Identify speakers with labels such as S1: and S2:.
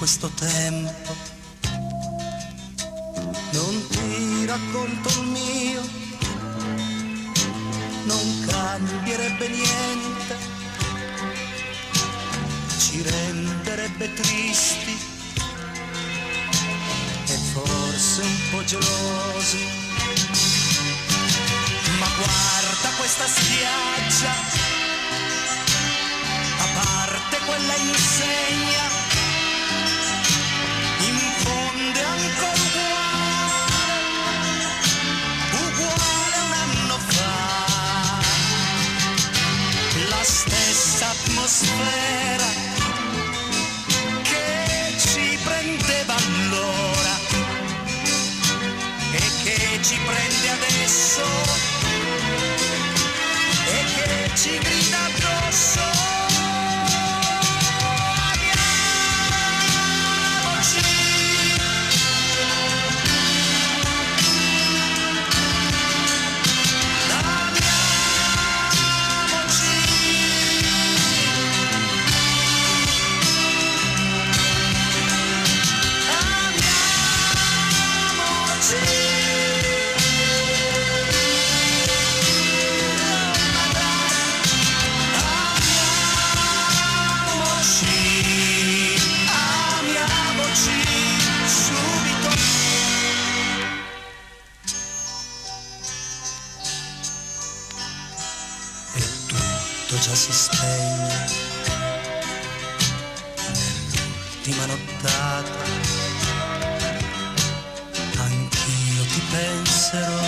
S1: questo tempo. Non ti racconto il mio, non cambierebbe niente, ci renderebbe tristi e forse un po' gelosi. Ma guarda questa spiaggia, a parte quella insegna, in fondo è ancora uguale un anno fa, la stessa atmosfera che ci prendeva allora e che ci prende adesso e che ci grida addosso. Già si spegne nell'ultima nottata, anch'io ti penserò